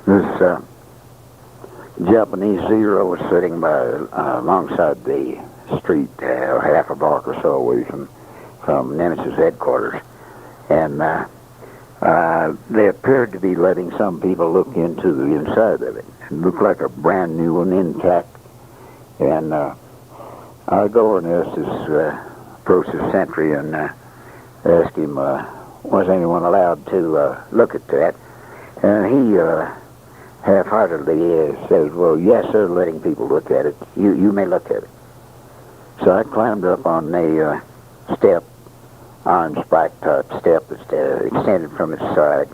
This Japanese Zero was sitting by alongside the street, half a block or so away from Nemesis headquarters, and they appeared to be letting some people look into the inside of it. It looked like a brand new one, intact. And I go and approach the sentry and ask him, was anyone allowed to look at that? And he half-heartedly says, well, yes, sir, letting people look at it. You may look at it. So I climbed up on the step, iron spike type step that extended from its side,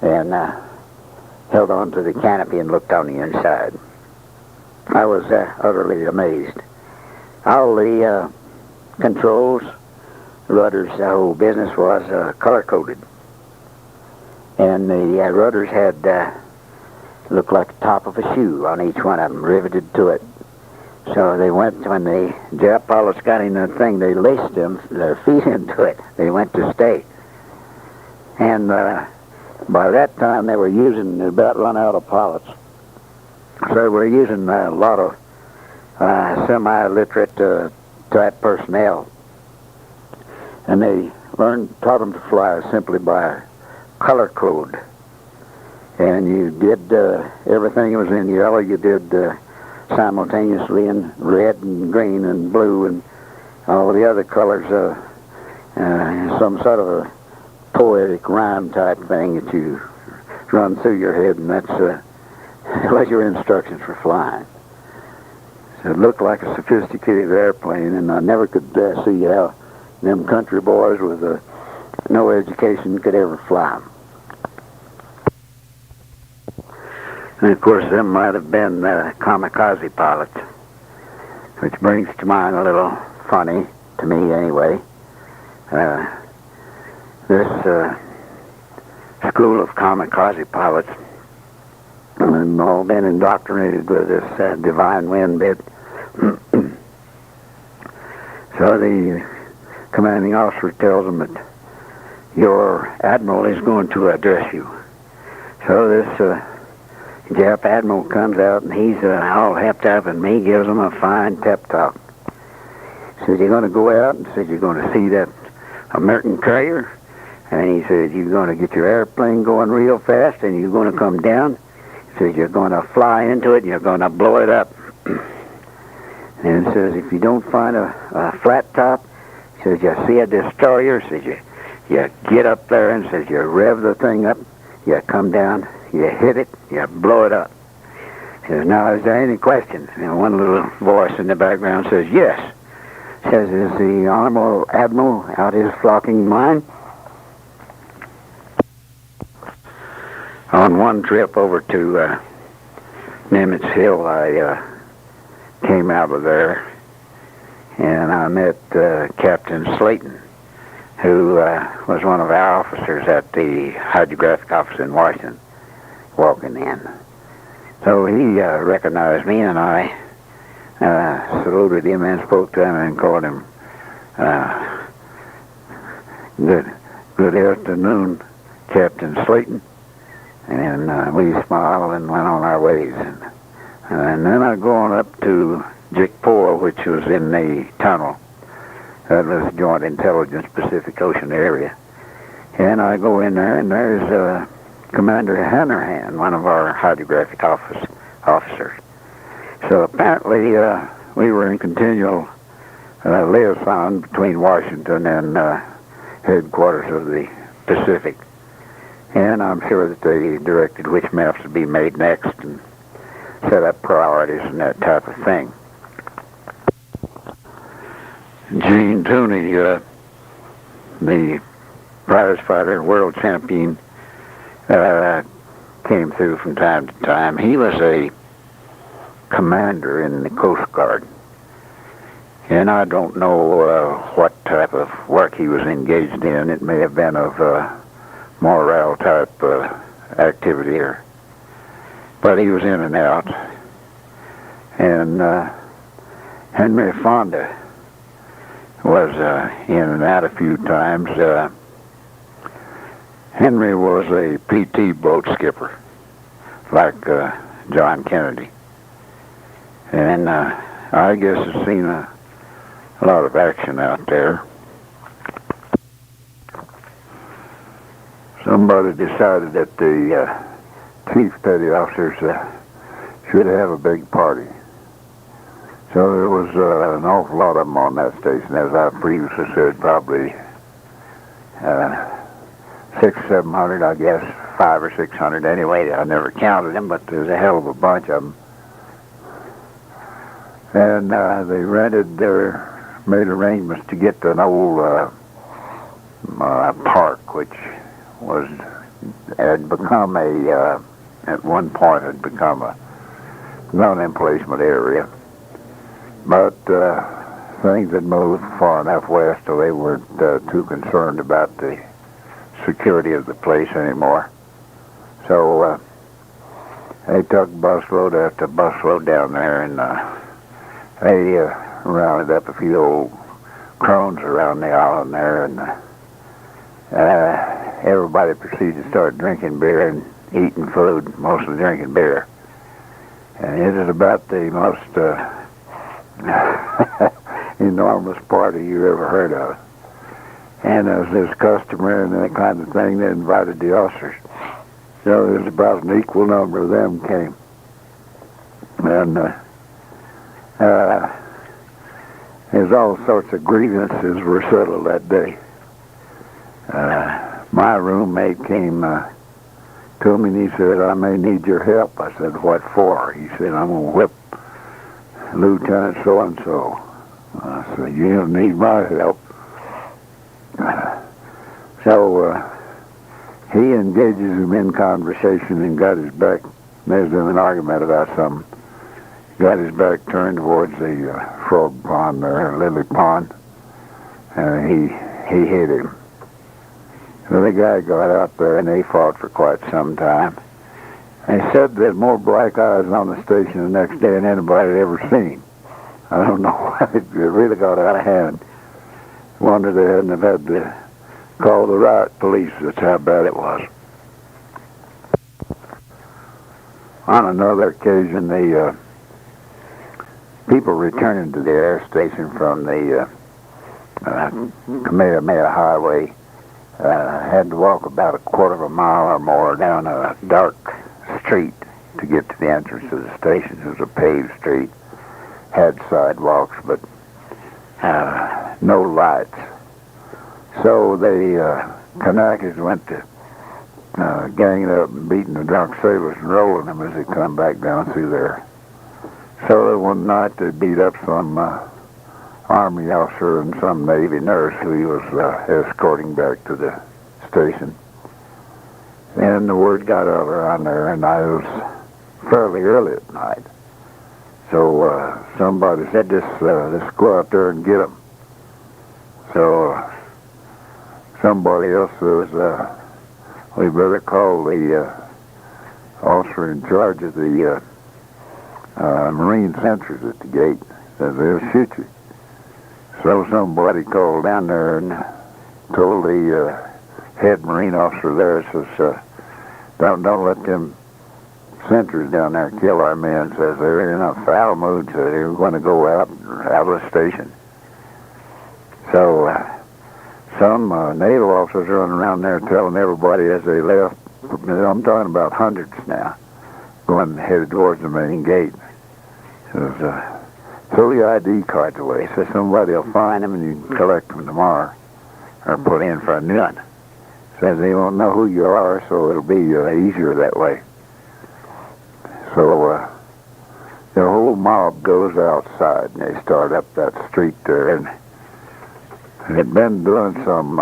and held on to the canopy and looked on the inside. I was utterly amazed. All the controls, rudders, the whole business was color-coded. And the rudders had looked like the top of a shoe on each one of them, riveted to it. So they went, when the Jap pilots got in the thing, they laced their feet into it. They went to stay. And by that time, they about run out of pilots. So they were using a lot of semi-literate type personnel. And they taught them to fly simply by color code. And you did everything that was in yellow, you did simultaneously in red and green and blue and all the other colors, some sort of a poetic rhyme type thing that you run through your head, and that's like your instructions for flying. So it looked like a sophisticated airplane, and I never could see how them country boys with no education could ever fly them. And of course, them might have been kamikaze pilots, which brings to mind a little funny, to me anyway. This school of kamikaze pilots have all been indoctrinated with this divine wind bit. So the commanding officer tells them that your admiral is going to address you. So this Jap admiral comes out, and he's all hepped up, and me gives him a fine pep talk. Says, you're going to go out, and says, you're going to see that American carrier, and he says, you're going to get your airplane going real fast, and you're going to come down. He says, you're going to fly into it, and you're going to blow it up. And he says, if you don't find a flat top, he says, you see a destroyer, says, you get up there, and says, you rev the thing up, you come down, you hit it, you blow it up. He says, now, is there any question? And one little voice in the background says, yes. Says, is the Honorable Admiral out his flocking mind? On one trip over to Nimitz Hill, I came out of there, and I met Captain Slayton, who was one of our officers at the hydrographic office in Washington, walking in. So he recognized me, and I saluted him and spoke to him and called him good afternoon, Captain Slayton. And we smiled and went on our ways. And then I go on up to Jigpore, which was in the tunnel. That was Joint Intelligence Pacific Ocean area. And I go in there, and there's Commander Hanrahan, one of our hydrographic officers. So apparently we were in continual liaison between Washington and headquarters of the Pacific. And I'm sure that they directed which maps to be made next and set up priorities and that type of thing. Gene Tooney, the prize fighter, world champion, came through from time to time. He was a commander in the Coast Guard. And I don't know what type of work he was engaged in. It may have been of morale type activity, but he was in and out. And Henry Fonda was in and out a few times. Henry was a PT boat skipper, like John Kennedy. And I guess I've seen a lot of action out there. Somebody decided that the chief petty officers should have a big party. So there was an awful lot of them on that station. As I previously said, probably 600-700, I guess, 500 or 600 anyway. I never counted them, but there's a hell of a bunch of them. And they made arrangements to get to an old park, which had become at one point had become a non-emplacement area. But things had moved far enough west so they weren't too concerned about the security of the place anymore. So they took busload after busload down there, and they rounded up a few old crones around the island there, and everybody proceeded to start drinking beer and eating food, mostly drinking beer. And it is about the most enormous party you ever heard of. And as is customary and that kind of thing, they invited the officers. So there's about an equal number of them came. And there's all sorts of grievances were settled that day. My roommate came to me and he said, "I may need your help." I said, "What for?" He said, "I'm going to whip Lieutenant so-and-so." I said, "You don't need my help." So he engages him in conversation and got his back. There's been an argument about something. Got his back turned towards the frog pond there, lily pond, and he hit him. So the guy got out there and they fought for quite some time. They said there's more black eyes on the station the next day than anybody had ever seen. I don't know why it really got out of hand. Wonder they hadn't have had to call the riot police. That's how bad it was. On another occasion, the people returning to the air station from the Kamehameha Highway had to walk about a quarter of a mile or more down a dark street to get to the entrance of the station. It was a paved street, had sidewalks, but no lights. So the Kanakas went to ganging up and beating the drunk sailors and rolling them as they come back down through there. So one night they beat up some Army officer and some Navy nurse who he was escorting back to the station. And the word got out around there, and I was fairly early at night. So somebody said, let's go out there and get them. So somebody else was, we better call the officer in charge of the Marine sentries at the gate. Says they'll shoot you. So somebody called down there and told the head Marine officer there, says, don't let them sentries down there kill our men. Says they're in a foul mood, so they're going to go out of the station. So some naval officers running around there telling everybody as they left, I'm talking about hundreds now, headed towards the main gate. Says, throw your ID cards away. Says somebody will find them and you can collect them tomorrow or put in for a new one. Says they won't know who you are, so it'll be easier that way. So the whole mob goes outside and they start up that street there, and they'd been doing some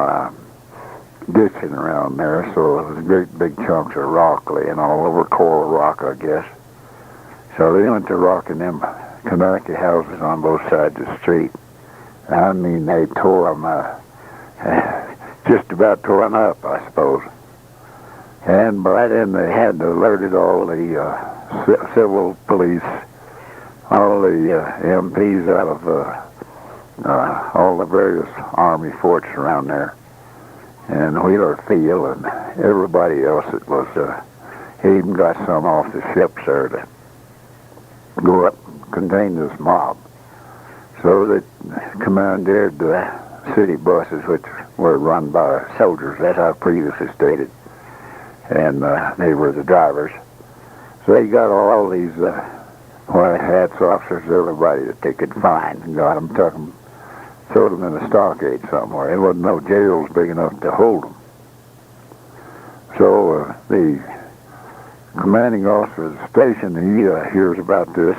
ditching around there, so it was great big chunks of rock laying all over, coral rock, I guess. So they went to rocking them Kanaka houses on both sides of the street. I mean, they tore them, just about torn up, I suppose. And by then they had alerted all the civil police, all the MPs out of all the various Army forts around there, and Wheeler Field, and everybody else that was he even got some off the ships there to go up and contain this mob. So they commandeered the city buses, which were run by soldiers, as I previously stated, and they were the drivers. So they got all these white hats, officers, everybody that they could find, and got them, took them, threw them in a stockade somewhere. There wasn't no jails big enough to hold them. So the commanding officer of the station, he hears about this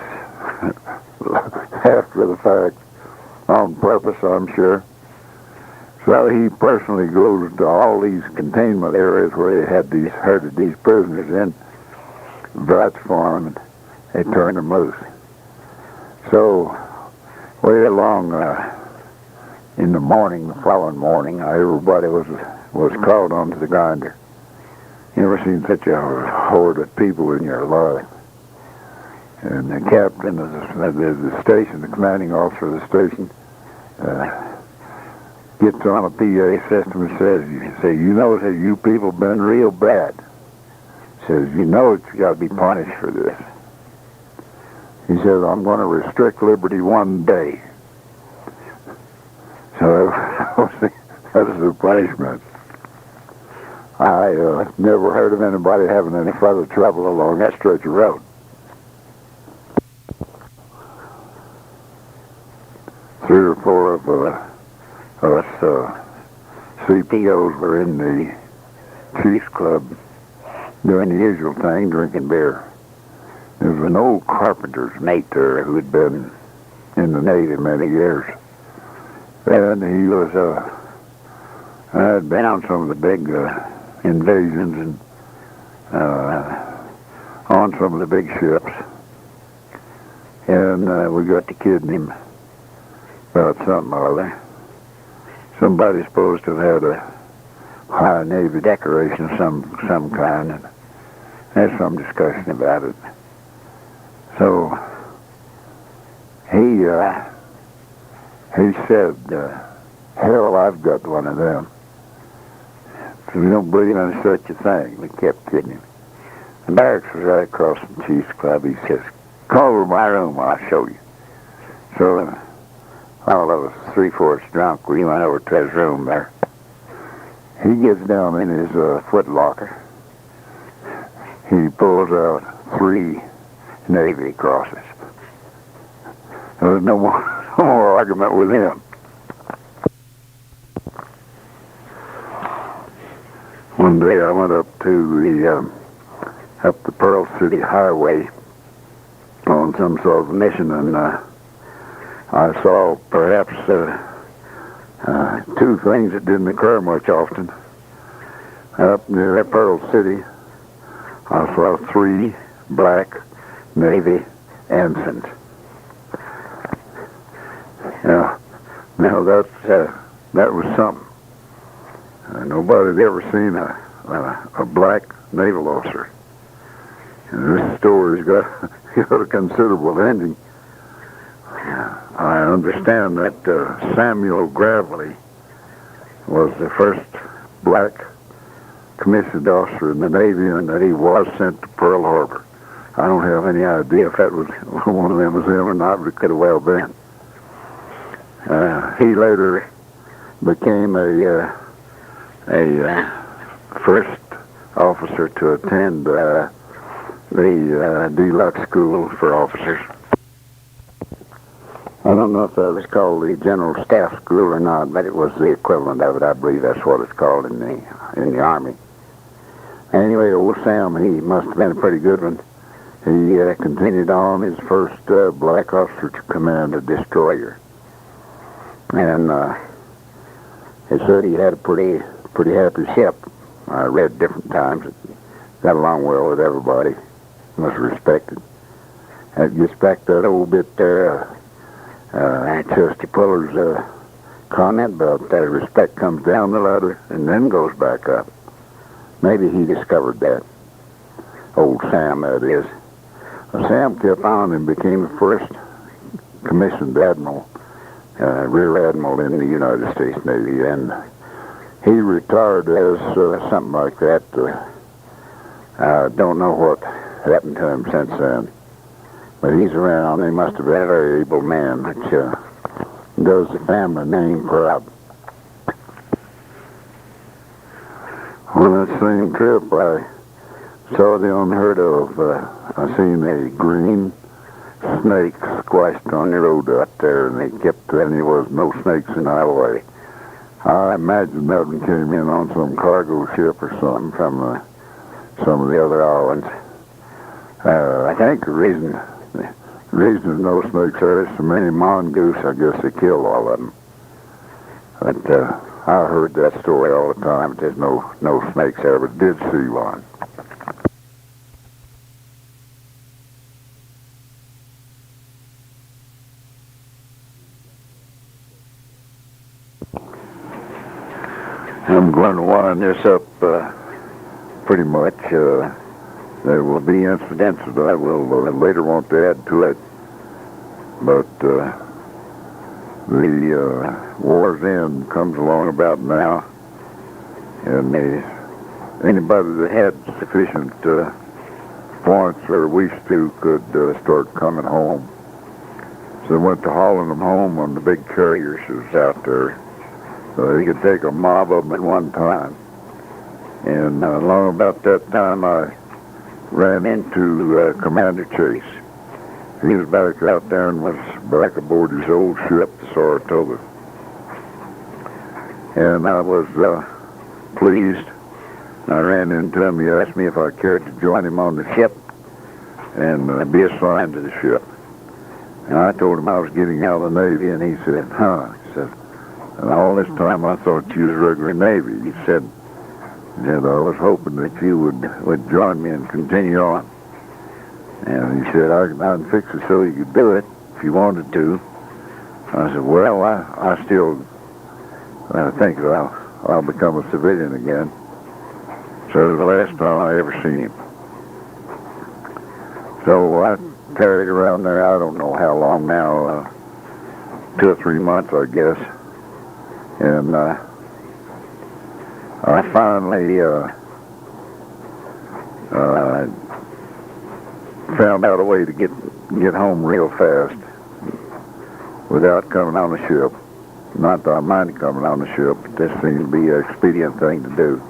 after the fact, on purpose, I'm sure. So he personally goes to all these containment areas where they had herded these prisoners in, vouch for them, and they turned them loose. So way along in the morning, the following morning, everybody was called onto the grinder. You never seen such a horde of people in your life. And the captain of the station, the commanding officer of the station, gets on a PA system and says, you know that you people been real bad. Says, you know that you got to be punished for this. He says, I'm going to restrict liberty 1 day. So that was the punishment. I never heard of anybody having any further trouble along that stretch of road. 3 or 4 of us CPOs were in the Chiefs Club doing the usual thing, drinking beer. There was an old carpenter's mate there who had been in the Navy many years. And he was, had been on some of the big invasions and on some of the big ships. And we got to kidding him about something or other. Somebody's supposed to have had a high Navy decoration of some kind, and there's some discussion about it. So he said, hell, I've got one of them. So we don't believe in such a thing. We kept kidding him. The barracks was right across from the Chiefs Club. He says, come over to my room, I'll show you. So all of us 3/4 drunk, we went over to his room there. He gets down in his foot locker. He pulls out 3 Navy crosses. There was no more argument with him. One day I went up to up the Pearl City Highway on some sort of mission, and I saw perhaps 2 things that didn't occur much often. Up near Pearl City, I saw 3 black Navy ensigns. Now that was something. Nobody had ever seen a black naval officer. And this story's got a considerable ending. I understand that Samuel Gravely was the first black commissioned officer in the Navy, and that he was sent to Pearl Harbor. I don't have any idea if that was one of them was him or not, but it could have well been. He later became a first officer to attend the deluxe school for officers. I don't know if that was called the General Staff School or not, but it was the equivalent of it. I believe that's what it's called in the Army. Anyway, old Sam, he must have been a pretty good one. He continued on his first black officer to command a destroyer. And he said he had a pretty happy ship. I read different times. It got along well with everybody. Was respected. That gets back to that old bit there, Chesty Puller's comment about that respect comes down the ladder and then goes back up. Maybe he discovered that. Old Sam, that is. Sam kept on and became the first commissioned admiral, rear admiral in the United States Navy, and he retired as something like that I don't know what happened to him since then. But he's around. He must have been a very able man, which does the family name proud. On that same trip, I saw the unheard of. I seen a green snake squashed on the road out there, and they kept saying there was no snakes in the highway. I imagine that one came in on some cargo ship or something from some of the other islands. I think the reason there's no snakes there is so many mongoose. I guess they killed all of them. But I heard that story all the time. There's no snakes there, but did see one. I'm going to wind this up pretty much. There will be incidents that I will later want to add to it. But the war's end comes along about now. And anybody that had sufficient points or wished to could start coming home. So they went to hauling them home on the big carriers that was out there. So he could take a mob of them at one time. And along about that time, I ran into Commander Chase. He was back out there and was back aboard his old ship, the Saratoga. And I was pleased. I ran into him. He asked me if I cared to join him on the ship and be assigned to the ship. And I told him I was getting out of the Navy, and he said, He said, and all this time I thought you was regular Navy. He said, I was hoping that you would join me and continue on. And he said, I'd fix it so you could do it if you wanted to. I said, well, I still think that I'll become a civilian again. So it was the last time I ever seen him. So I carried around there, I don't know how long now, 2 or 3 months, I guess. And I finally found out a way to get home real fast without coming on the ship. Not that I minded coming on the ship, but this seemed to be an expedient thing to do.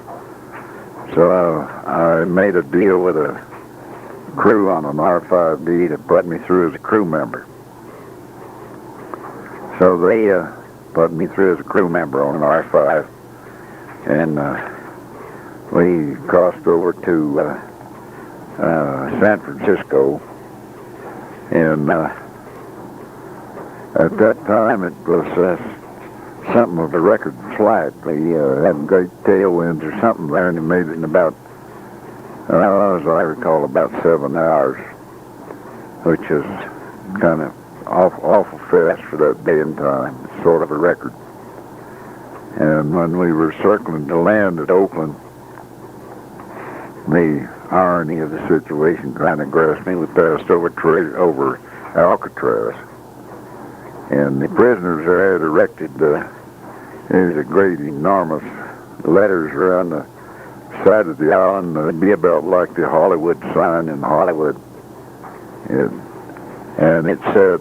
So I made a deal with a crew on an R5D to put me through as a crew member. So they put me through as a crew member on an R5, and we crossed over to San Francisco, and at that time it was something of a record flight. We had great tailwinds or something there, and it made it in about, as I recall, about 7 hours, which is kind of awful fast for that day and time. It's sort of a record. And when we were circling to land at Oakland, the irony of the situation kind of grasped me. We passed over Alcatraz, and the prisoners there had erected there's a great enormous letters around the side of the island. It'd be about like the Hollywood sign in Hollywood, and it said,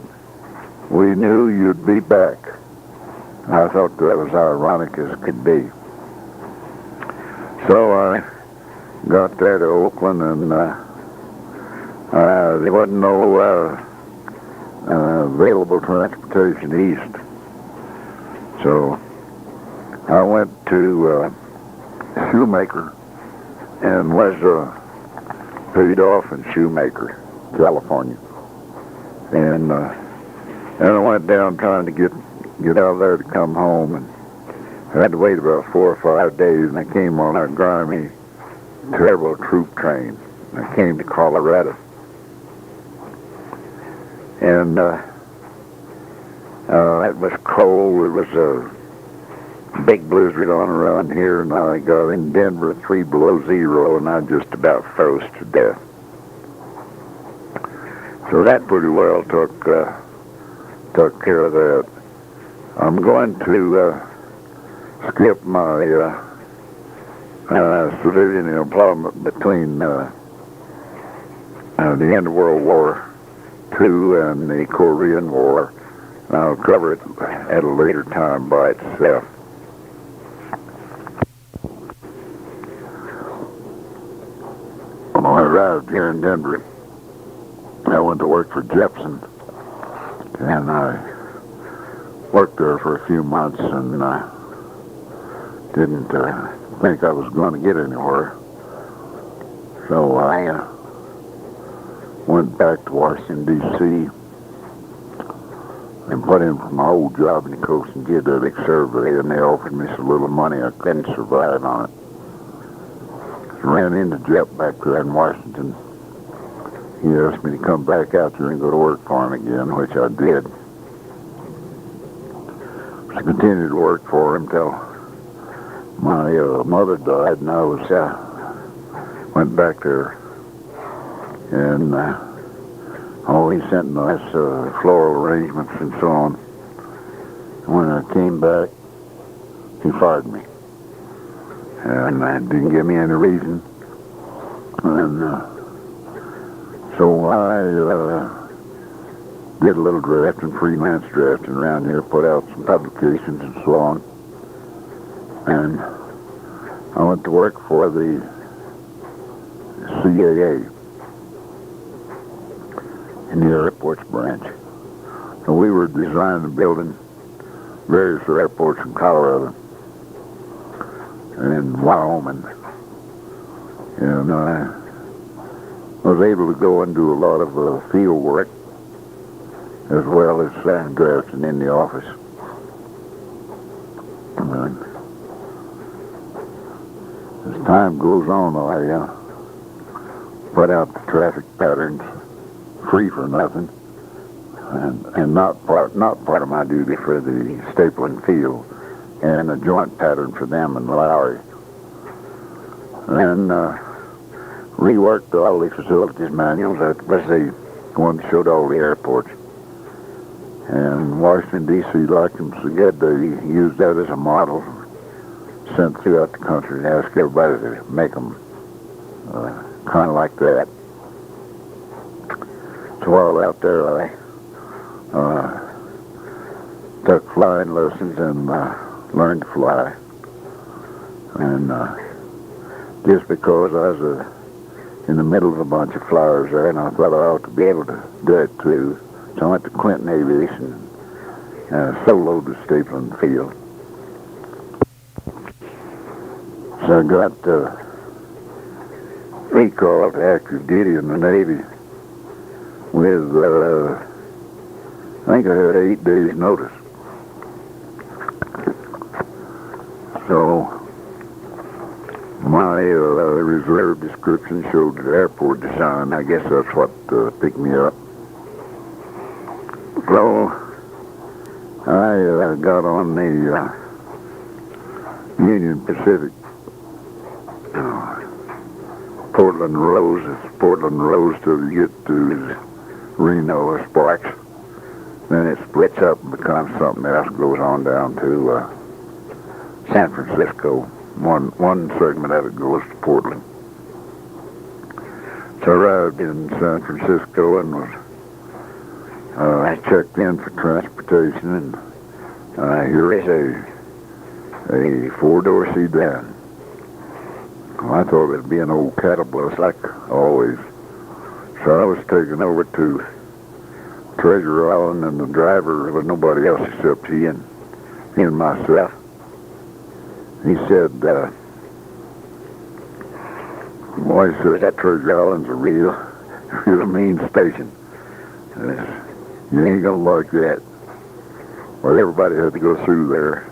"We knew you'd be back." I thought that was ironic as it could be. So I got there to Oakland, and there wasn't no available transportation east. So I went to Shoemaker and was paid off in Shoemaker, California. And I went down trying to get out of there to come home, and I had to wait about 4 or 5 days, and I came on a grimy, terrible troop train. I came to Colorado. And it was cold. It was a big blizzard on around here, and I got in Denver 3 below zero, and I just about froze to death. So that pretty well took care of that. I'm going to skip my civilian employment between the end of World War II and the Korean War. I'll cover it at a later time by itself. When I arrived here in Denver, I went to work for Jepson, and I worked there for a few months and didn't think I was going to get anywhere. So I went back to Washington, D.C. and put in for my old job in the Coast and Geodetic Survey, and they offered me so little money I couldn't survive on it. Ran into Jep back there in Washington. He asked me to come back out there and go to work for him again, which I did. I continued to work for him till my mother died, and I went back there, and he sent nice floral arrangements and so on. When I came back, he fired me, and didn't give me any reason. And so I did a little drafting, freelance drafting around here, put out some publications and so on. And I went to work for the CAA in the airports branch. So we were designing and building various airports in Colorado and in Wyoming. And I was able to go and do a lot of field work as well as drafting in the office. And as time goes on, I put out the traffic patterns free for nothing, and not part of my duty for the Stapleton Field, and a joint pattern for them and Lowry. And reworked all the facilities manuals, let's say the one that showed all the airports. And Washington, D.C. liked them so good, they used that as a model, sent throughout the country, and asked everybody to make them kind of like that. So while out there, I took flying lessons and learned to fly. And just because I was in the middle of a bunch of flyers there, and I thought I ought to be able to do it too. So I went to Clinton Aviation and soloed the Stapleton Field. So I got recalled to active duty in the Navy with, I think I had 8 days notice. So my reserve description showed the airport design. I guess that's what picked me up. So I got on the Union Pacific Portland Rose till you get to Reno or Sparks. Then it splits up and becomes something else, goes on down to San Francisco. One segment of it goes to Portland. So I arrived in San Francisco and was I checked in for transportation, and here is a 4-door sedan. Well, I thought it'd be an old cattle bus like always. So I was taken over to Treasure Island, and the driver was nobody else except he and myself. He said, boy, so that Treasure Island's a real mean station. You ain't gonna like that. Well, everybody had to go through there,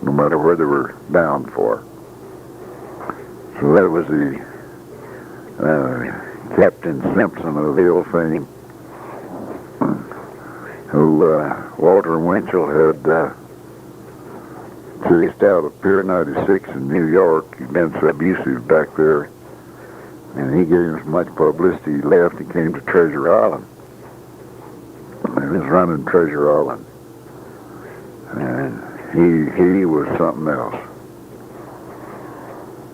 no matter where they were bound for. So that was the Captain Simpson of the old fame, who Walter Winchell had chased out of Pier 96 in New York. He'd been so abusive back there, and he gave him as much publicity. He left and came to Treasure Island. He was running Treasure Island, and he was something else.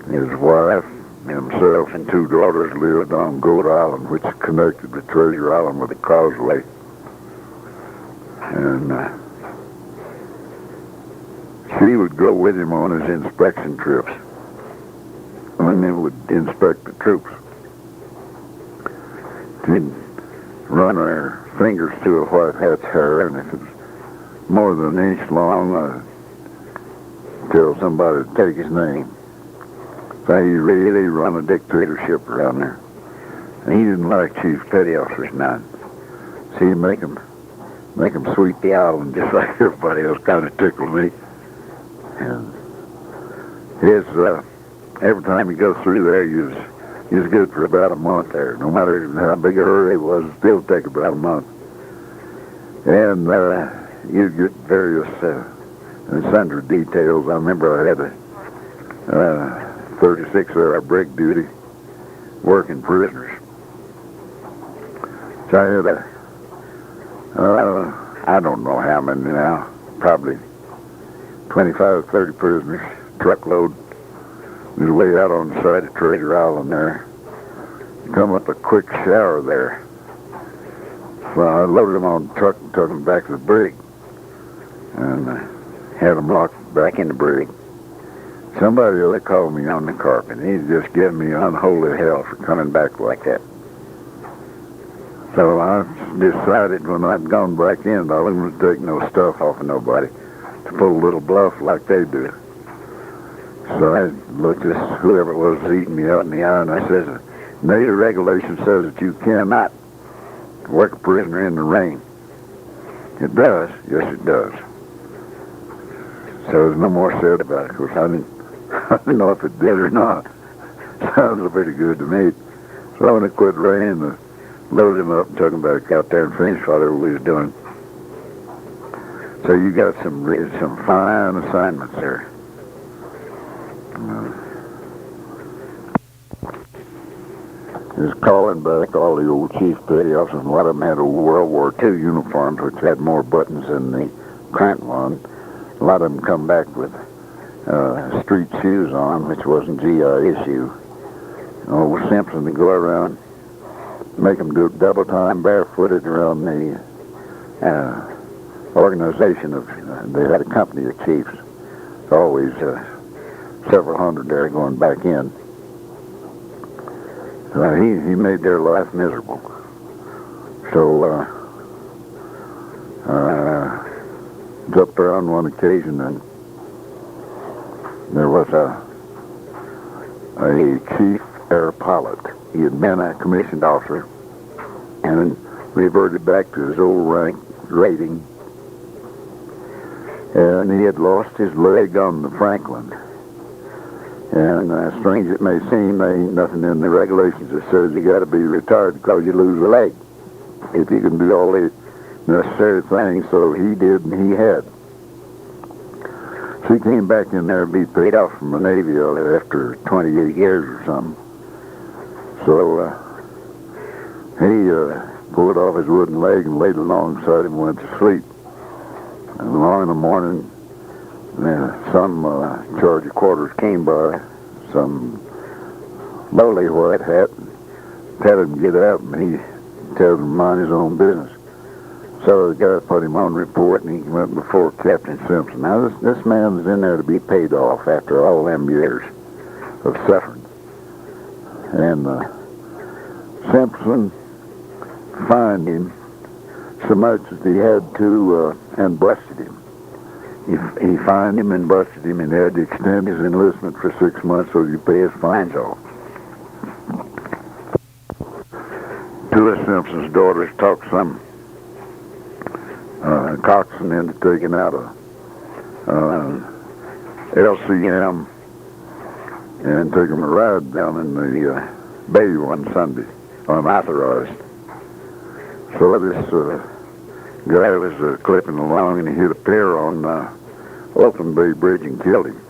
His wife himself and two daughters lived on Goat Island, which connected with Treasure Island with a causeway. And she would go with him on his inspection trips when they would inspect the troops. She'd run her fingers through a white hat's hair, and if it was more than an inch long, tell somebody to take his name. So he really run a dictatorship around there. And he didn't like chief petty officers none. So he'd make them sweep the island just like everybody else. Kind of tickled me. And every time you go through there, you was good for about a month there. No matter how big a hurry it was, it still take about a month. And you'd get various and sundry details. I remember I had a 36-hour break duty working prisoners. So I had I don't know how many now, probably 25, 30 prisoners, truckload. We laid out on the side of Treasure Island there. Come up a quick shower there. Well, I loaded them on the truck and took them back to the brig. And had them locked back in the brig. Somebody they called me on the carpet. He's just giving me unholy hell for coming back like that. So I decided when I'd gone back in, I wasn't going to take no stuff off of nobody to pull a little bluff like they do. So I looked at whoever it was eating me out in the eye, and I says, Native regulation says that you cannot work a prisoner in the rain. It does? Yes, it does. So there's no more said about it. Of course, I didn't know if it did or not. Sounded pretty good to me. So when it quit raining, I loaded him up and took him back out there and finished whatever we was doing. So you got some fine assignments there. Just calling back all the old chief petty officers. A lot of them had old World War II uniforms, which had more buttons than the current one. A lot of them come back with street shoes on, which wasn't GI issue. Old Simpson to go around, make them do double time barefooted around the organization of. They had a company of chiefs. Always several hundred there going back in. He made their life miserable. So was up there on one occasion, and there was a chief air pilot. He had been a commissioned officer and reverted back to his old rank rating, and he had lost his leg on the Franklin. And strange it may seem, there ain't nothing in the regulations that says you got to be retired because you lose a leg. If you can do all the necessary things, so he did, and he had. So he came back in there to be paid off from the Navy after 28 years or something. So he pulled off his wooden leg and laid alongside him and went to sleep. And along in the morning, some charge of quarters came by, some lowly white hat, had him get up, and he tells him to mind his own business. So the guy put him on report, and he went before Captain Simpson. Now this man was in there to be paid off after all them years of suffering. And Simpson fined him so much that he had to, and busted him. He fined him and busted him, and had to extend his enlistment for 6 months so he pay his fines off. Two of Simpson's daughters talked some coxswain into taking out a LCM and took him a ride down in the bay one Sunday, unauthorized. So this guy was clipping along, and he hit a pier on Open Bay Bridge and killed him.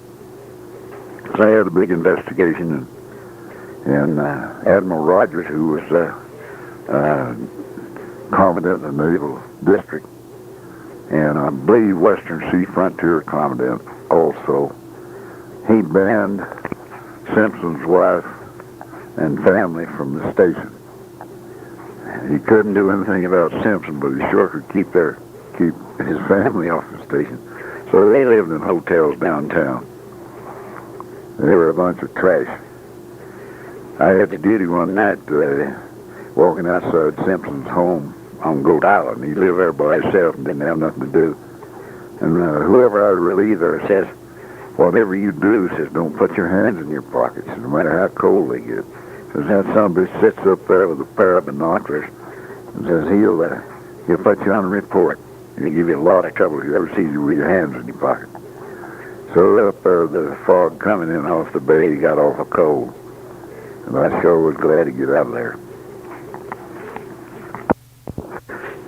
So I had a big investigation, and Admiral Rogers, who was Commandant of the Naval District, and I believe Western Sea Frontier Commandant also, he banned Simpson's wife and family from the station. He couldn't do anything about Simpson, but he sure could keep his family off the station. So they lived in hotels downtown. They were a bunch of trash. I had to duty one night walking outside Simpson's home on Goat Island. He lived there by himself and didn't have nothing to do. And whoever I relieved there says, whatever you do, says, don't put your hands in your pockets, no matter how cold they get. Says, that somebody sits up there with a pair of binoculars and says, he'll put you on a report. He'll give you a lot of trouble if he ever sees you with your hands in your pocket. So up there, the fog coming in off the bay, he got awful cold. And I sure was glad to get out of there.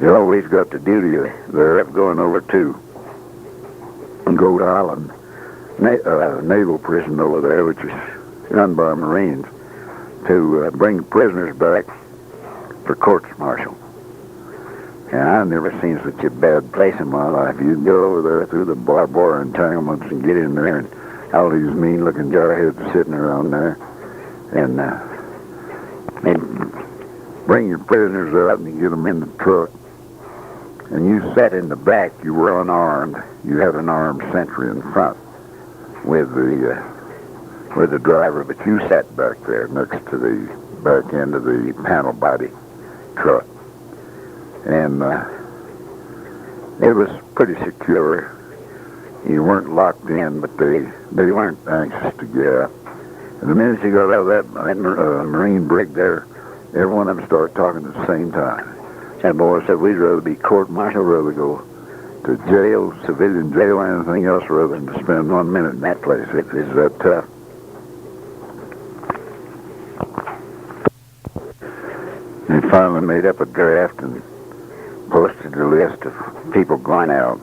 You always got the duty there of going over to Goat Island, naval prison over there, which is run by Marines, to bring prisoners back for courts-martial. And I've never seen such a bad place in my life. You'd go over there through the barbed wire entanglements and get in there, and all these mean-looking jarheads sitting around there. And they'd bring your prisoners out and you get them in the truck. And you sat in the back. You were unarmed. You had an armed sentry in front with the driver, but you sat back there next to the back end of the panel body truck. And it was pretty secure. You weren't locked in, but they weren't anxious to get out. And the minute you got out of that Marine brig there, every one of them started talking at the same time. That boy said, we'd rather be court-martial, rather go to jail, civilian jail, or anything else, rather than to spend 1 minute in that place. It is that tough. They finally made up a draft and posted a list of people going out.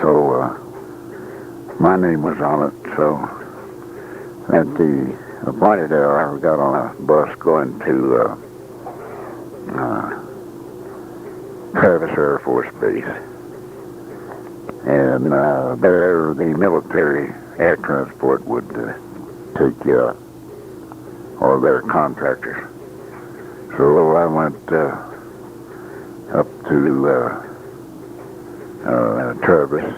So my name was on it. So at the appointed hour, I got on a bus going to Travis Air Force Base. And there the military air transport would take you out, or their contractors. So I went up to Travis,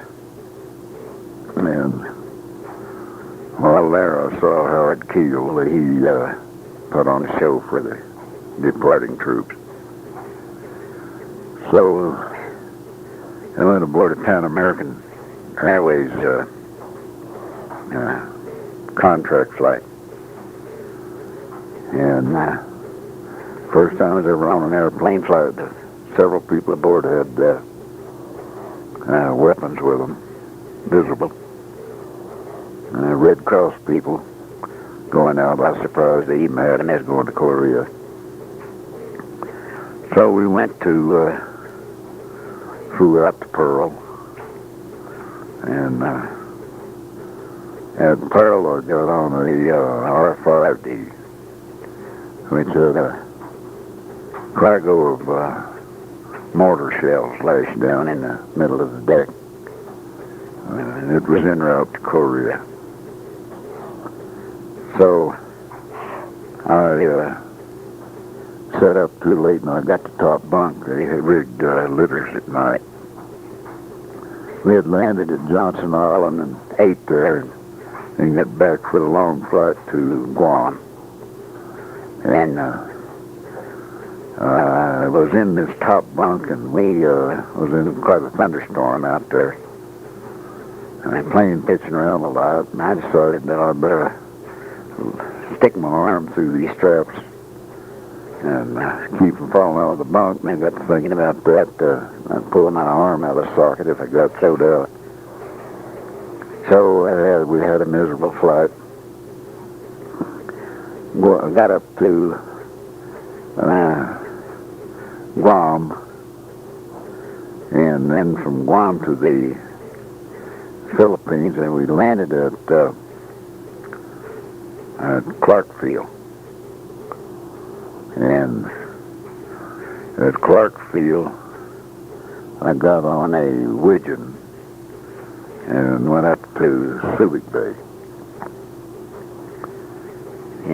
and while there I saw Howard Keel. He put on a show for the departing troops. So I went aboard a Pan American Airways contract flight. And first time I was ever on an airplane flight, several people aboard had weapons with them, visible. Red Cross people going out. I was surprised they even had them. They was going to Korea. So we went to, flew out to Pearl, and at Pearl I got on the R5D, which had a cargo of mortar shells lashed down in the middle of the deck. And it was en route to Korea. So I set up too late, and I got to top bunk. They had rigged litters at night. We had landed at Johnson Island and ate there, and got back for the long flight to Guam. And I was in this top bunk, and we was in quite a thunderstorm out there. And the plane pitching around a lot, and I decided that I'd better stick my arm through these straps and keep from falling out of the bunk. And I got to thinking about that. I'd pull my arm out of the socket if I got thrown out. So we had a miserable flight. Got up to Guam, and then from Guam to the Philippines, and we landed at Clarkfield. And at Clarkfield, I got on a widgeon and went up to Subic Bay.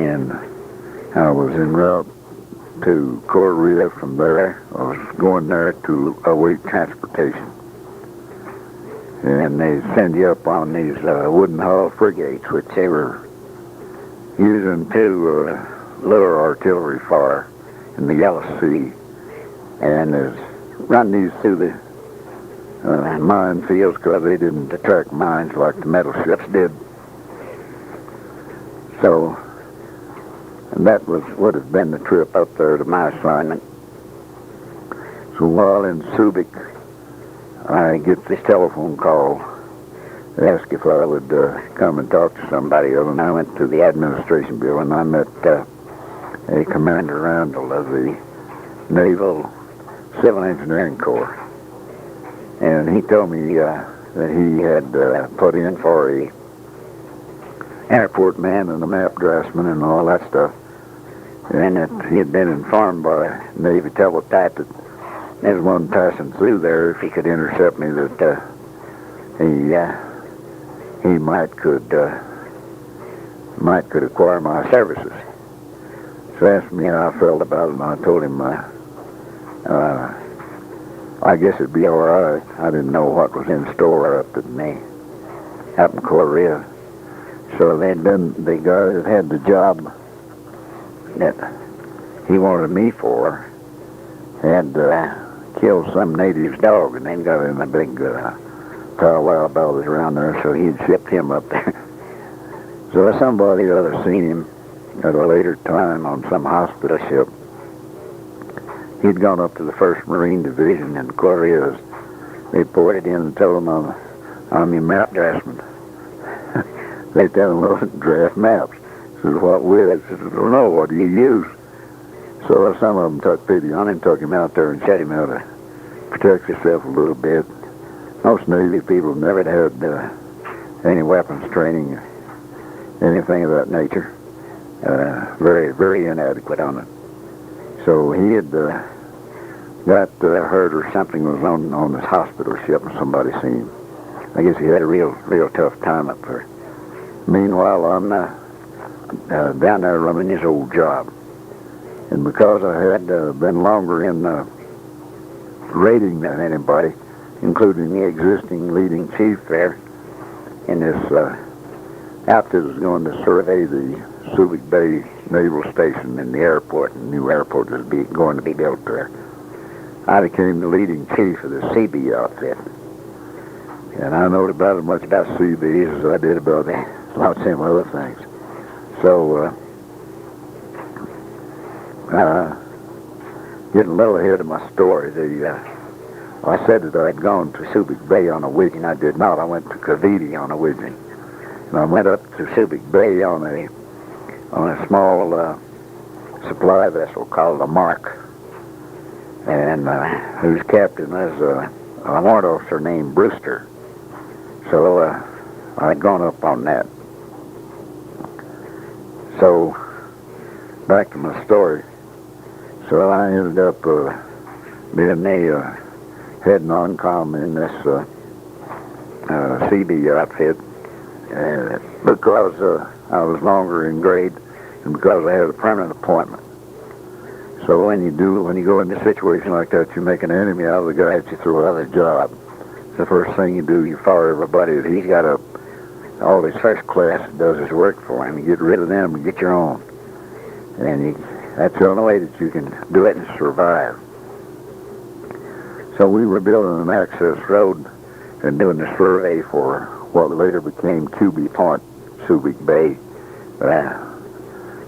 and I was en route to Korea. From there, I was going there to await transportation. And they send you up on these wooden hull frigates, which they were using to lure artillery fire in the Yellow Sea, and run these through the minefields because they didn't attract mines like the metal ships did. So, and that would have been the trip up there to my assignment. So while in Subic, I get this telephone call. They asked if I would come and talk to somebody. And I went to the administration building. I met a Commander Randall of the Naval Civil Engineering Corps. And he told me that he had put in for a airport man and a map draftsman and all that stuff. And that he had been informed by Navy teletype that there's one passing through there. If he could intercept me, that he might could acquire my services. So he asked me how I felt about it, and I told him I guess it'd be all right. I didn't know what was in store up in Korea. So the guy that had the job that he wanted me for had killed some native's dog, and then got in a big powwow about it around there, so he'd shipped him up there. So somebody or other seen him at a later time on some hospital ship. He'd gone up to the 1st Marine Division in Korea, reported in and told them I'm your map draftsman. They tell him, well, draft maps. He says, what with? I said, I don't know, what do you use? So some of them took pity on him, took him out there and shut him out to protect yourself a little bit. Most Navy people never had any weapons training or anything of that nature. Very, very inadequate on it. So he had got hurt or something was on this hospital ship and somebody seen him. I guess he had a real tough time up there. Meanwhile, I'm down there running his old job. And because I had been longer in raiding than anybody, including the existing leading chief there, and this outfit was going to survey the Subic Bay Naval Station in the airport, and new airport was going to be built there. I became the leading chief of the CB outfit. And I know about as much about CBs as I did about lots of other things. So, getting a little ahead of my story, I said that I'd gone to Subic Bay on a Widgeon. I did not. I went to Cavite on a Widgeon. And I went up to Subic Bay on a small supply vessel called the Mark, and whose captain was a warrant officer named Brewster. So I'd gone up on that. So back to my story. So I ended up being the head non-com in this CB outfit because I was longer in grade and because I had a permanent appointment. So when you go in a situation like that, you make an enemy out of the guy that you throw out of the job. The first thing you do, you fire everybody that he's got all his first class that does his work for him. You get rid of them and get your own. And that's the only way that you can do it and survive. So we were building an access road and doing the survey for what later became QB Point, Subic Bay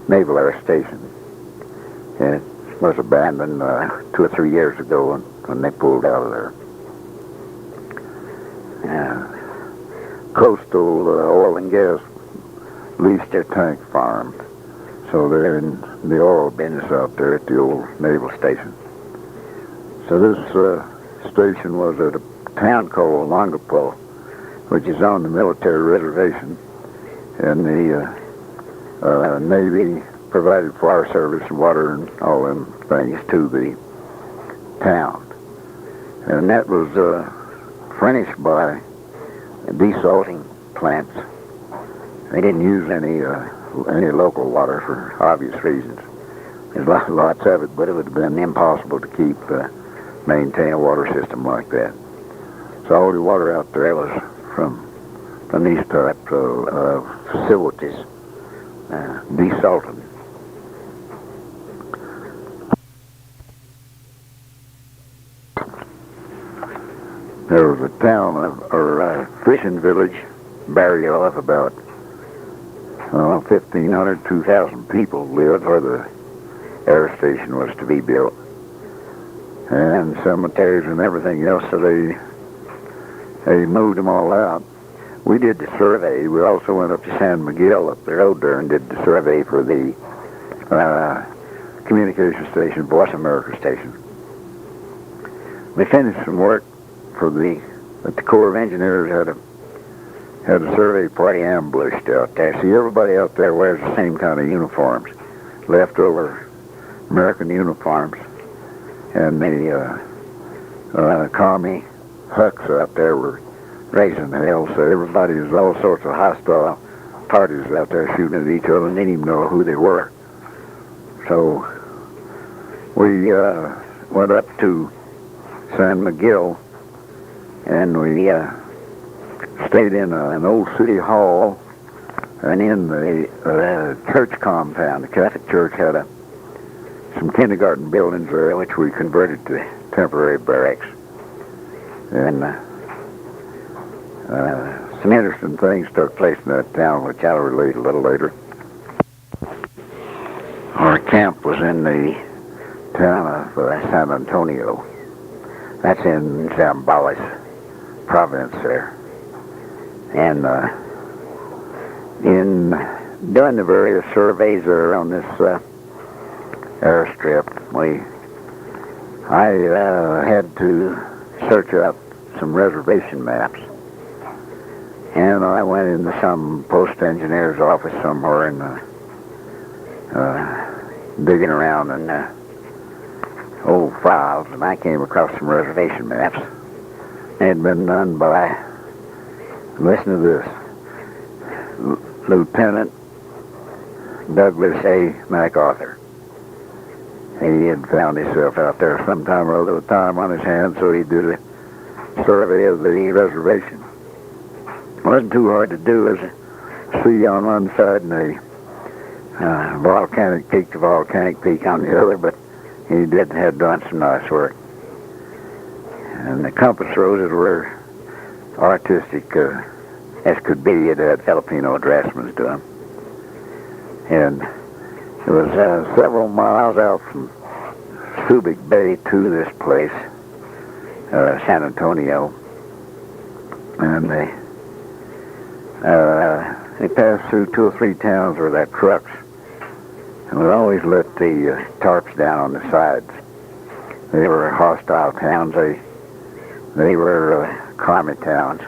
Naval Air Station. And it was abandoned 2 or 3 years ago when they pulled out of there. Coastal Oil and Gas leased their tank farm. So they're in the oil business out there at the old naval station. So this station was at a town called Longapo, which is on the military reservation. And the Navy provided fire service and water and all them things to the town. And that was furnished by desalting plants. They didn't use any any local water for obvious reasons. There's lots of it, but it would have been impossible to maintain a water system like that. So all the water out there was from these types of facilities, desalted. There was a town or a fishing village, barrier of about 1,500, 2,000 people lived where the air station was to be built, and cemeteries and everything else. So they moved them all out. We did the survey. We also went up to San Miguel up the road there and did the survey for the communication station, Voice America station. We finished some work but the Corps of Engineers had a survey party ambushed out there. See, everybody out there wears the same kind of uniforms, leftover American uniforms, and the commie hucks out there were raising hell. So everybody was all sorts of hostile parties out there shooting at each other and didn't even know who they were. So we went up to San Miguel, and we stayed in an old city hall, and in the church compound. The Catholic Church had some kindergarten buildings there, which we converted to temporary barracks. And some interesting things took place in that town, which I'll relate a little later. Our camp was in the town of San Antonio. That's in Zambales province there. And in doing the various surveys around this airstrip, I had to search out some reservation maps. And I went into some post engineer's office somewhere and digging around in old files, and I came across some reservation maps. They had been done by, listen to this, Lieutenant Douglas A. MacArthur. He had found himself out there sometime or other with time on his hands, so he did a survey of the reservation. It wasn't too hard to do. As a sea on one side and a volcanic peak to volcanic peak on the other, but he had done some nice work. And the compass roses were artistic as could be. It had Filipino draftsmen do them. And it was several miles out from Subic Bay to this place, San Antonio. And they passed through 2 or 3 towns where they had trucks. And we always let the tarps down on the sides. They were hostile towns. They were commie towns.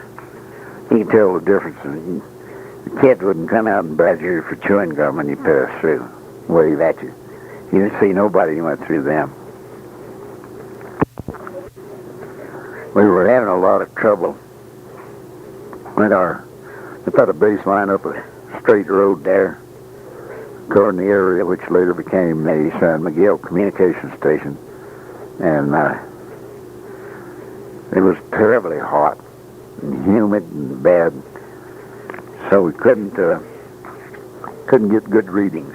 You can tell the difference. The kids wouldn't come out and badger you for chewing gum when you passed through, wave at you. You didn't see nobody who went through them. We were having a lot of trouble with we put a baseline up a straight road there, covering the area which later became the San Miguel communication station. And it was terribly hot and humid and bad, so we couldn't get good readings.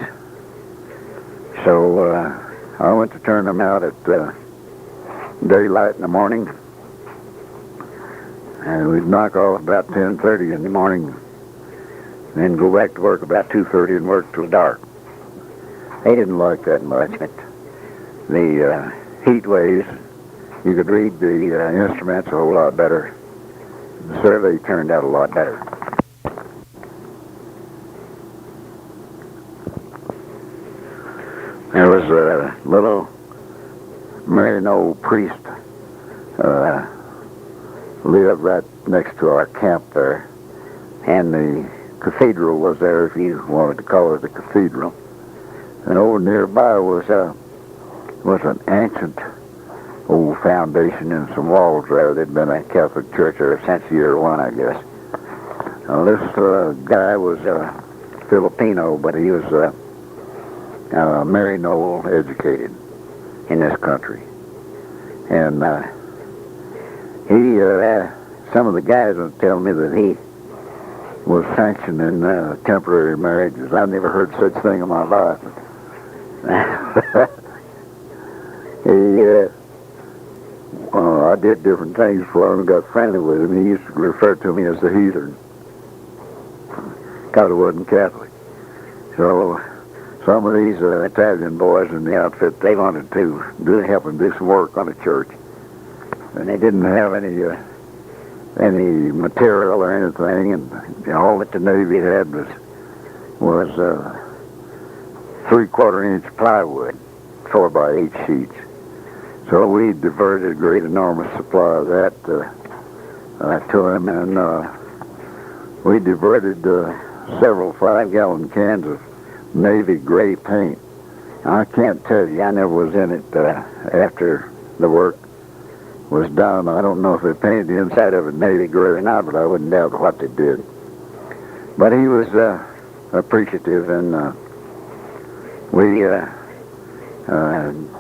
So I went to turn them out at daylight in the morning, and we'd knock off about 10:30 in the morning, then go back to work about 2:30 and work till dark. They didn't like that much, but the heat waves, you could read the instruments a whole lot better. The survey turned out a lot better. There was a little Marino priest lived right next to our camp there, and the cathedral was there, if you wanted to call it a cathedral. And over nearby was an ancient old foundation and some walls there. There'd been a Catholic church there since year 1, I guess. Now, this guy was Filipino, but he was Maryknoll educated in this country. And some of the guys will tell me that he was sanctioning temporary marriages. I've never heard such thing in my life. I did different things before I got friendly with him. He used to refer to me as the heathen, because I wasn't Catholic. So some of these Italian boys in the outfit, they wanted to help him do some work on the church, and they didn't have any material or anything, and all that the Navy had was 3/4-inch plywood, 4x8 sheets. So we diverted a great enormous supply of that to him, and we diverted several 5-gallon cans of Navy gray paint. I can't tell you, I never was in it after the work was done. I don't know if they painted the inside of it Navy gray or not, but I wouldn't doubt what they did. But he was appreciative, and we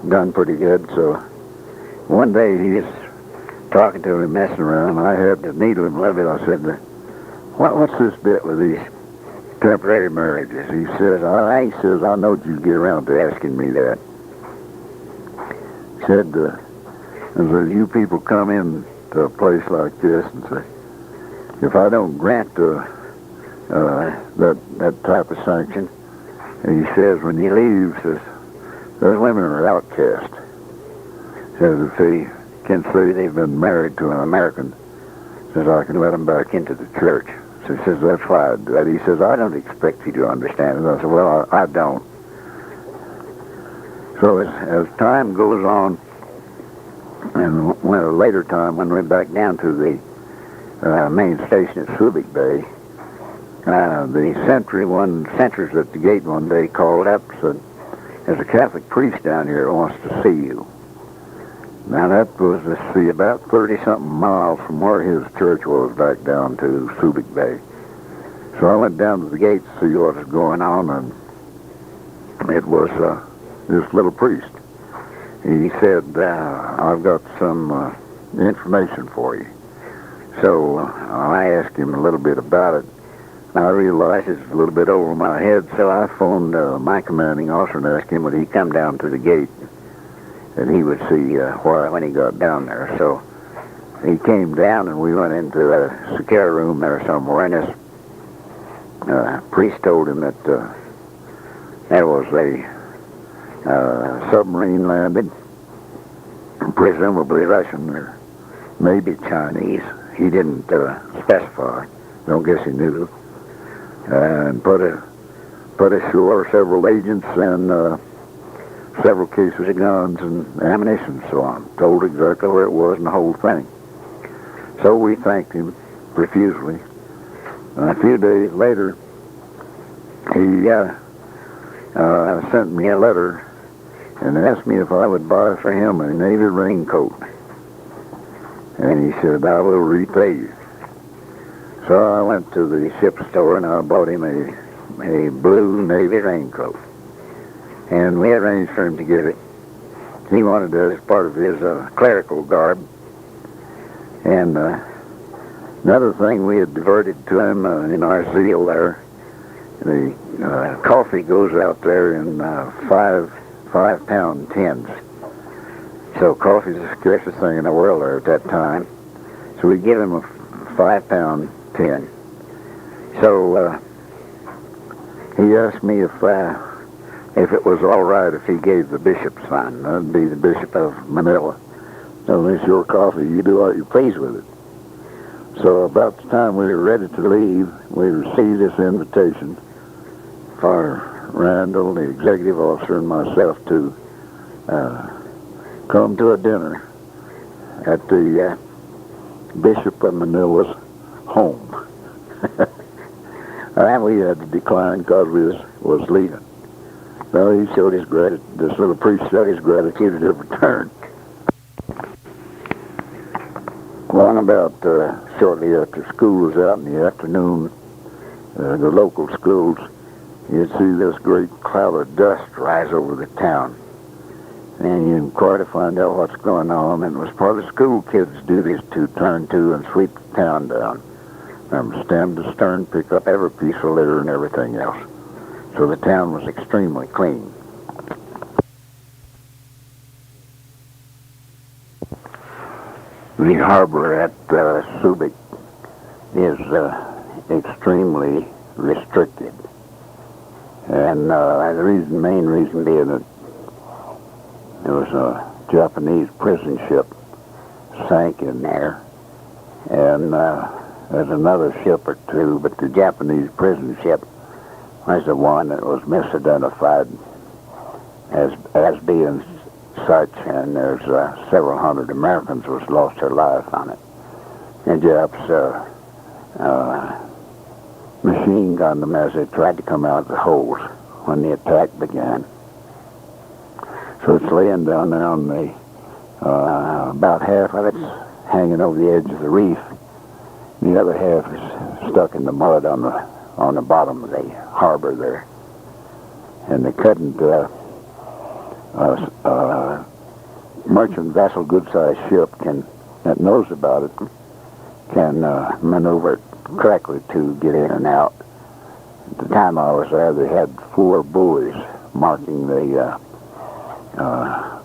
done pretty good. So one day he was talking to me, messing around. I had to needle him a little bit. I said, what's this bit with these temporary marriages? He says, he says, I know you get around to asking me that. He said, you people come in to a place like this and say, if I don't grant that type of sanction, and he says, when you leave, says, those women are outcast. Says, if they can say they've been married to an American, says, I can let them back into the church. So he says, that's why I do that. He says, I don't expect you to understand it. I said, well, I don't. So as time goes on, and when a later time, when we went back down to the main station at Subic Bay, the sentries at the gate one day called up and said, there's a Catholic priest down here that wants to see you. Now that was, about 30-something miles from where his church was back down to Subic Bay. So I went down to the gate to see what was going on, and it was this little priest. He said, I've got some information for you. So I asked him a little bit about it. I realized it's a little bit over my head, so I phoned my commanding officer and asked him would he come down to the gate, and he would see when he got down there. So he came down, and we went into a secure room there somewhere, and this priest told him that there was a submarine landed, presumably Russian or maybe Chinese. He didn't specify. Don't guess he knew. And put ashore several agents and several cases of guns and ammunition and so on. Told exactly where it was and the whole thing. So we thanked him profusely. And a few days later, he sent me a letter and asked me if I would buy for him a Navy raincoat. And he said, I will repay you. So I went to the ship store and I bought him a blue Navy raincoat. And we arranged for him to get it. He wanted it as part of his clerical garb. And another thing we had diverted to him in our zeal there, the coffee goes out there in 5-pound tins. So coffee's the scarcest thing in the world there at that time. So we give him a 5-pound tin. So he asked me if it was all right if he gave the bishop sign. That'd be the Bishop of Manila. So it's your coffee. You do what you please with it. So about the time we were ready to leave, we received this invitation for Randall, the executive officer, and myself to come to a dinner at the Bishop of Manila's home. And we had to decline because we was leaving. So he showed his gratitude. This little priest showed his gratitude at his return. Well, about shortly after school was out in the afternoon, the local schools you'd see this great cloud of dust rise over the town. And you'd inquire to find out what's going on, and it was part of the school kids' duties to turn to and sweep the town down. From stem to stern, pick up every piece of litter and everything else. So the town was extremely clean. The harbor at Subic is extremely restricted. And the main reason being that there was a Japanese prison ship sank in there, and there's another ship or two, but the Japanese prison ship was the one that was misidentified as being such, and there's several hundred Americans who lost their lives on it. The Japs machine gunned them as they tried to come out of the holes when the attack began. So it's laying down there on the, about half of it's hanging over the edge of the reef. The other half is stuck in the mud on the bottom of the harbor there. And they couldn't, merchant vessel, good-sized ship that knows about it can maneuver it correctly to get in and out. At the time I was there, they had 4 buoys marking the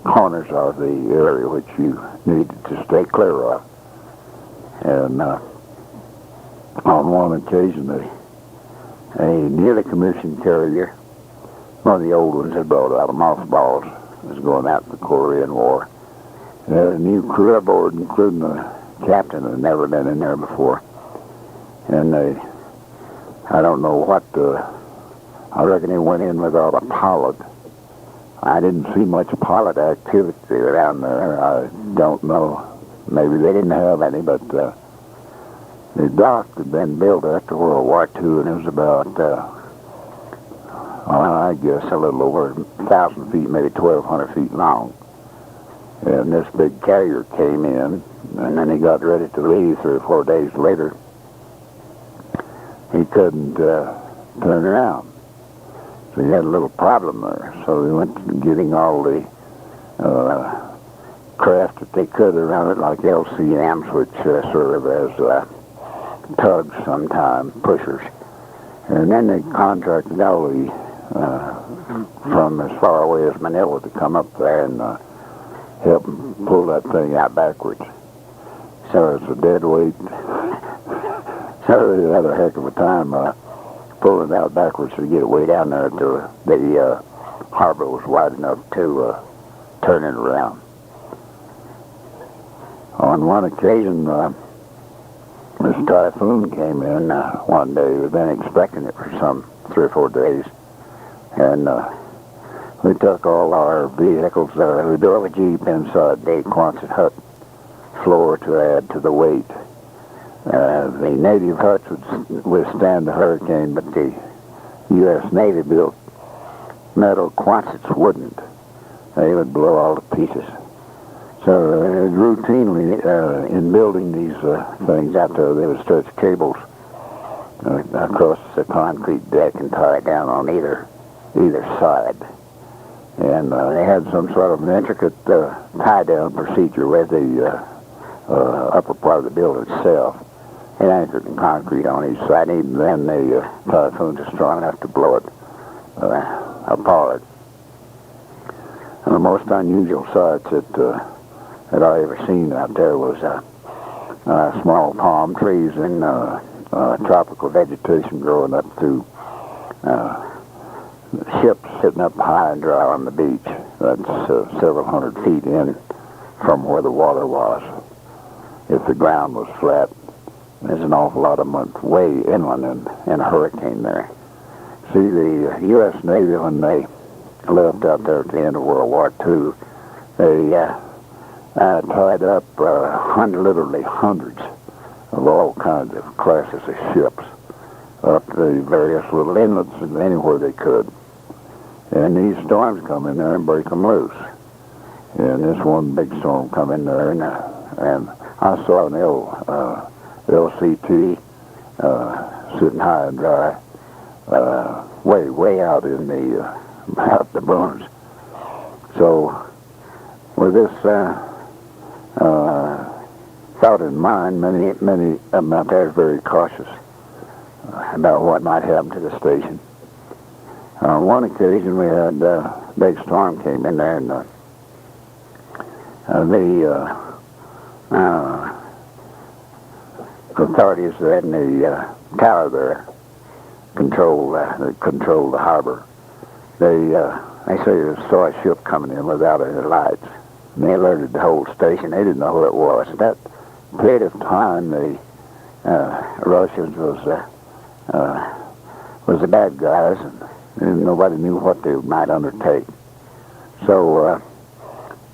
corners of the area which you needed to stay clear of. And on one occasion, a newly commissioned carrier, one of the old ones had brought out of mothballs, was going out in the Korean War. They had a new crew aboard, including the captain who had never been in there before. And I don't know what, I reckon he went in without a pilot. I didn't see much pilot activity around there. I don't know. Maybe they didn't have any, but the dock had been built after World War II, and it was about, I guess, a little over 1,000 feet, maybe 1,200 feet long. And this big carrier came in, and then he got ready to leave 3 or 4 days later. He couldn't turn around. So he had a little problem there. So he went to getting all the craft that they could around it, like LCMs, which serve as tugs sometimes, pushers. And then they contracted all the, from as far away as Manila to come up there and help them pull that thing out backwards. So it's a dead weight. So they had a heck of a time pulling it out backwards to get it way down there to the harbor was wide enough to turn it around. On one occasion, this typhoon came in one day. We'd been expecting it for some 3 or 4 days. And we took all our vehicles there. We drove a Jeep inside the Quonset hut floor to add to the weight. The native huts would withstand the hurricane, but the U.S. Navy built metal Quonsets wouldn't. They would blow all to pieces. So routinely, in building these things out there, they would stretch cables across the concrete deck and tie it down on either side. And they had some sort of an intricate tie-down procedure with the upper part of the building itself. It anchored in concrete on each side. Even then, the typhoons are strong enough to blow it apart. And the most unusual sights that I ever seen out there was small palm trees and tropical vegetation growing up through ships sitting up high and dry on the beach. That's several hundred feet in from where the water was. If the ground was flat, there's an awful lot of way inland in a hurricane there. See, the U.S. Navy, when they left out there at the end of World War II, they tied up literally hundreds of all kinds of classes of ships up the various little inlets and anywhere they could. And these storms come in there and break them loose. And this one big storm come in there, and I saw an LCT sitting high and dry way out in the out the bones. So with this thought in mind, many of them out there are very cautious about what might happen to the station. On one occasion, we had a big storm came in there, and the authorities in the tower there control the harbor. They say they saw a ship coming in without any lights, and they alerted the whole station. They didn't know who it was. At that period of time, the Russians was the bad guys, and nobody knew what they might undertake. So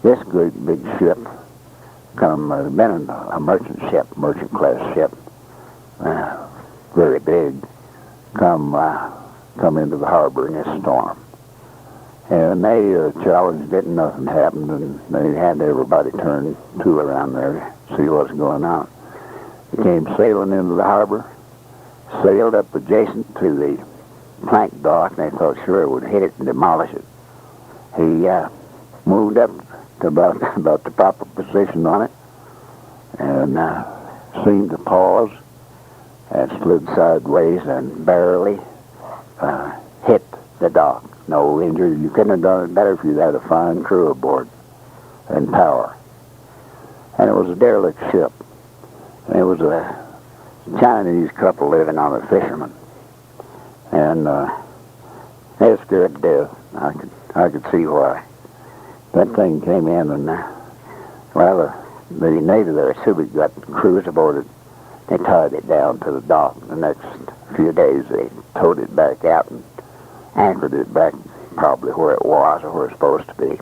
this great big ship been a merchant class ship, very big, come into the harbor in this storm. And they challenged it, and nothing happened, and they had everybody turn to around there to see what's going on. He came sailing into the harbor, sailed up adjacent to the plank dock, and they thought sure it would hit it and demolish it. He moved up to about the proper position on it, and seemed to pause, and slid sideways and barely hit the dock. No injury. You couldn't have done it better if you'd had a fine crew aboard and power. And it was a derelict ship. And it was a Chinese couple living on a fisherman. And they were scared to death. I could see why. That thing came in, and the native there, Subic, got crews aboard it. They tied it down to the dock. The next few days they towed it back out and anchored it back probably where it was or where it's supposed to be.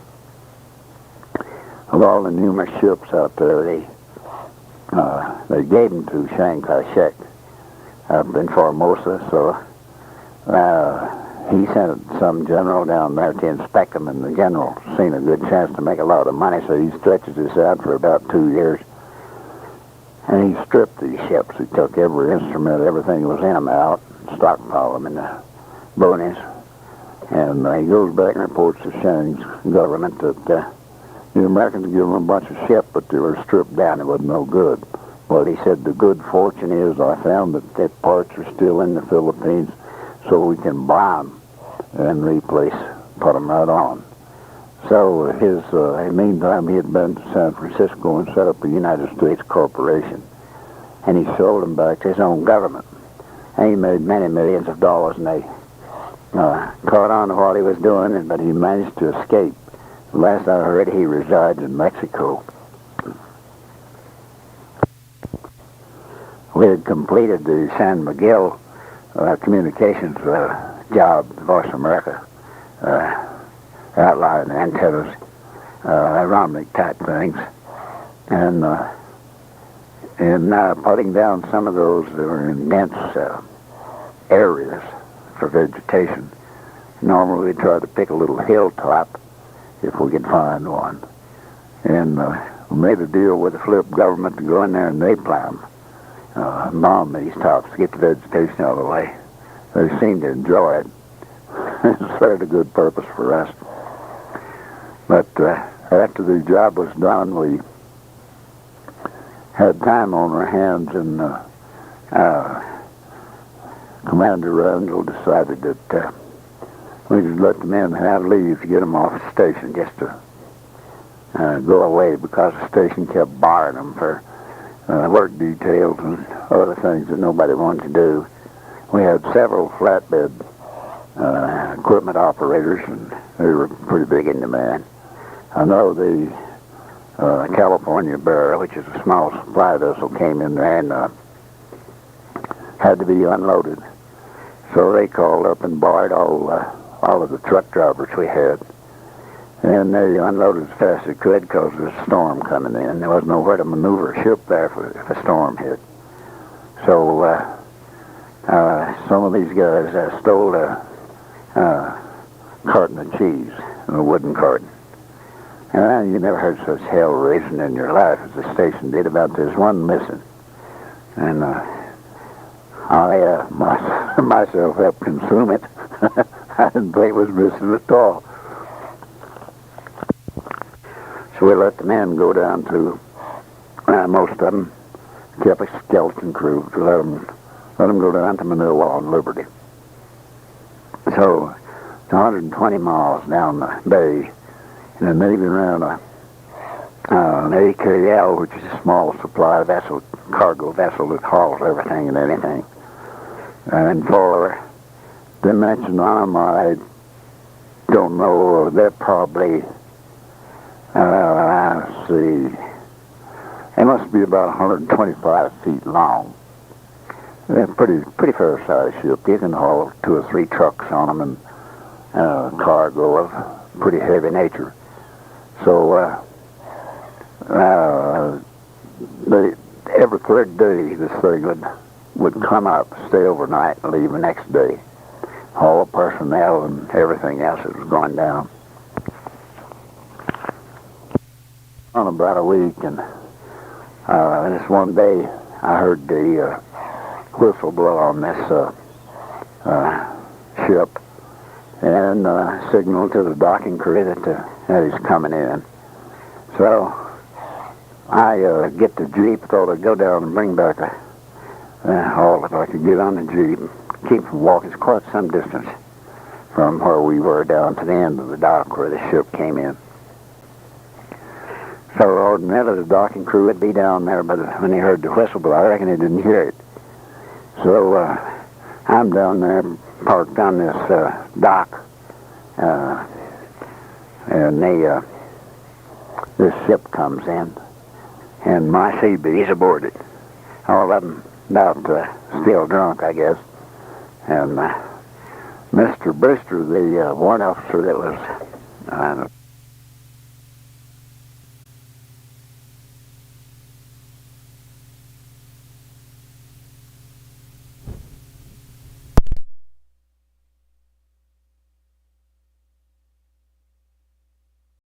Of all the numerous ships out there, they gave them to Chiang Kai-shek up in Formosa, so he sent some general down there to inspect them, and the general seen a good chance to make a lot of money, so he stretches this out for about 2 years. And he stripped these ships. He took every instrument, everything that was in them out, stockpiled them in the boonies. And he goes back and reports to Chiang's government that the Americans gave them a bunch of ships, but they were stripped down. It wasn't no good. Well, he said, the good fortune is I found that the parts are still in the Philippines, so we can buy them and put them right on. So in the meantime, he had been to San Francisco and set up a United States corporation. And he sold them back to his own government. And he made many millions of dollars, and they caught on to what he was doing, but he managed to escape. Last I heard, he resides in Mexico. We had completed the San Miguel communications job, Voice America, outlying antennas, aeronomic type things, and putting down some of those that were in dense areas for vegetation. Normally we try to pick a little hilltop if we could find one, and we made a deal with the Flip government to go in there and napalm bomb these tops to get the vegetation out of the way. They seemed to enjoy it. It served a good purpose for us. But after the job was done, we had time on our hands, and Commander Rundle decided that we could let the men have leave to get them off the station just to go away, because the station kept barring them for work details and other things that nobody wanted to do. We had several flatbed equipment operators, and they were pretty big in demand. I know the California Bear, which is a small supply vessel, came in there and had to be unloaded. So they called up and barred all of the truck drivers we had. And they unloaded as fast as they could because there was a storm coming in. There was nowhere to maneuver a ship there if a storm hit. So some of these guys stole a carton of cheese, a wooden carton. And you never heard such hell raising in your life as the station did about this one missing. And I myself helped consume it. I didn't think it was missing at all. So we let the men go down to, most of them kept a skeleton crew to let them go down to Manila on Liberty. So it's 120 miles down the bay, and then Navy ran an AKL, which is a small supply vessel, cargo vessel that hauls everything and anything. And for dimension on them, I don't know, they're probably, let's see, they must be about 125 feet long. They're pretty fair-sized ship. You can haul 2 or 3 trucks on them and cargo of pretty heavy nature. So every third day this thing would come up, stay overnight, and leave the next day. All the personnel and everything else that was going down. On about a week, and this one day I heard the whistle blow on this ship, and signal to the docking crew that he's coming in. So I get the Jeep, thought I'd go down and bring back all if I could get on the Jeep. Keep from walking. It's quite some distance from where we were down to the end of the dock where the ship came in. So ordinarily the docking crew would be down there, but when they heard the whistle blow, I reckon they didn't hear it. So I'm down there, parked on this dock, and this ship comes in, and my CB's aboard it. All of them about still drunk, I guess. And Mr. Brister, the warrant officer that was